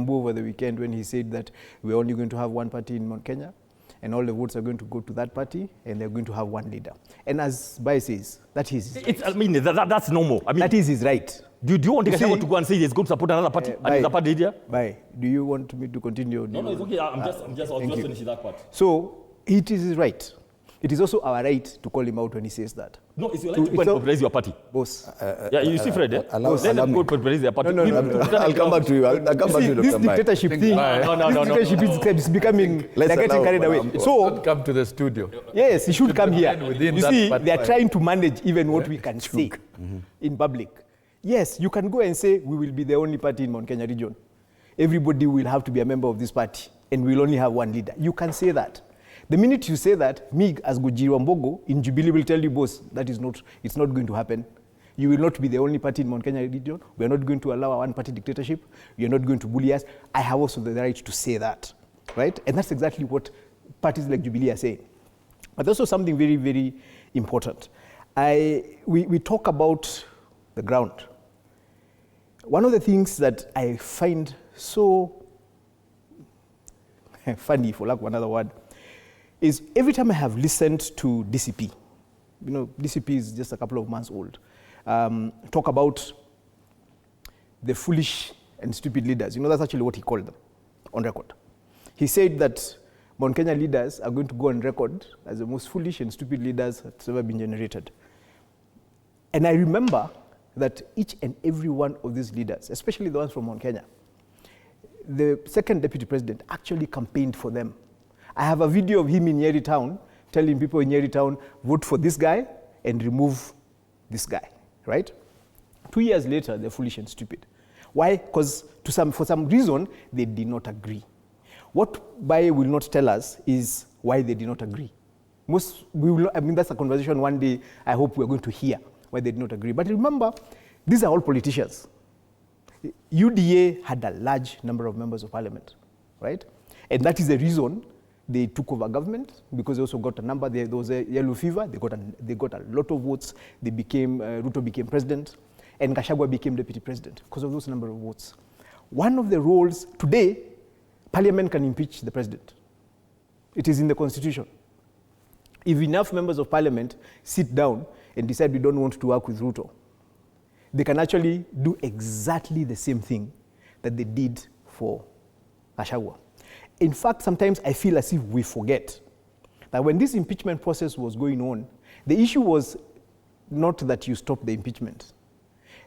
Kiambu over the weekend when he said that we're only going to have one party in Mount Kenya, and all the votes are going to go to that party, and they're going to have one leader. And as Bai says, that is his right. I mean, that's normal. I mean, that is his right. Do you want Gachagua to go and say he's going to support another party? And he's a party leader? Bai, do you want me to continue? No, it's okay. I'm just finishing that part. So, it is his right. It is also our right to call him out when he says that. No, it's your right to go and popularize your party. Boss. Yeah, you see, Fred, let them go popularize their party. No. I'll come back to you. I'll come back to you, Dr. This dictatorship thing, this dictatorship is becoming, they're getting carried away. So, come to the studio. Yes, he should come here. You see, they are trying to manage even what we can say in public. Yes, you can go and say, we will be the only party in Mount Kenya region. Everybody will have to be a member of this party, and we'll only have one leader. You can say that. The minute you say that, me as Ngunjiri Wambugu in Jubilee will tell you, boss, that is not, it's not going to happen. You will not be the only party in Mount Kenya region. We are not going to allow a one-party dictatorship. You are not going to bully us. I have also the right to say that, right? And that's exactly what parties like Jubilee are saying. But also something very, very important. We talk about the ground. One of the things that I find so funny, for lack of another word, is every time I have listened to DCP, you know, DCP is just a couple of months old, talk about the foolish and stupid leaders. You know, that's actually what he called them on record. He said that Mount Kenya leaders are going to go on record as the most foolish and stupid leaders that's ever been generated. And I remember that each and every one of these leaders, especially the ones from Mount Kenya, the second deputy president actually campaigned for them. I have a video of him in Nyeri town telling people in Nyeri town, vote for this guy and remove this guy, right? 2 years later, they're foolish and stupid. Why? Because for some reason, they did not agree. What Bai will not tell us is why they did not agree. I mean, that's a conversation one day I hope we're going to hear, why they did not agree. But remember, these are all politicians. UDA had a large number of members of parliament, right? And that is the reason they took over government, because they also got a number. There was a yellow fever. They got a lot of votes. They became, Ruto became president, and Gachagua became deputy president because of those number of votes. One of the roles today, parliament can impeach the president. It is in the constitution. If enough members of parliament sit down and decide we don't want to work with Ruto, they can actually do exactly the same thing that they did for Gachagua. In fact, sometimes I feel as if we forget that when this impeachment process was going on, the issue was not that you stop the impeachment.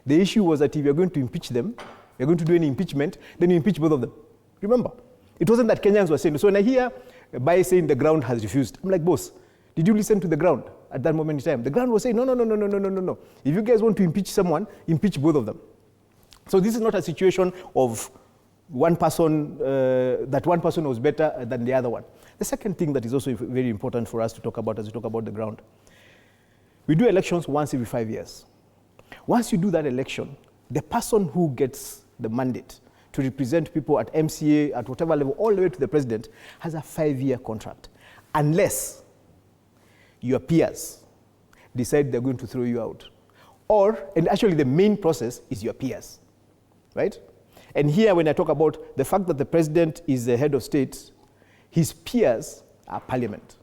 The issue was that if you're going to impeach them, you're going to do any impeachment, then you impeach both of them. Remember, it wasn't that Kenyans were saying. So when I hear Bai saying the ground has refused, I'm like, boss, did you listen to the ground at that moment in time? The ground was saying, no. If you guys want to impeach someone, impeach both of them. So this is not a situation of one person, that one person was better than the other one. The second thing that is also very important for us to talk about as we talk about the ground, we do elections once every 5 years. Once you do that election, the person who gets the mandate to represent people at MCA, at whatever level, all the way to the president, has a 5-year contract. Unless your peers decide they're going to throw you out. And actually the main process is your peers, right? And here, when I talk about the fact that the president is the head of state, his peers are parliament.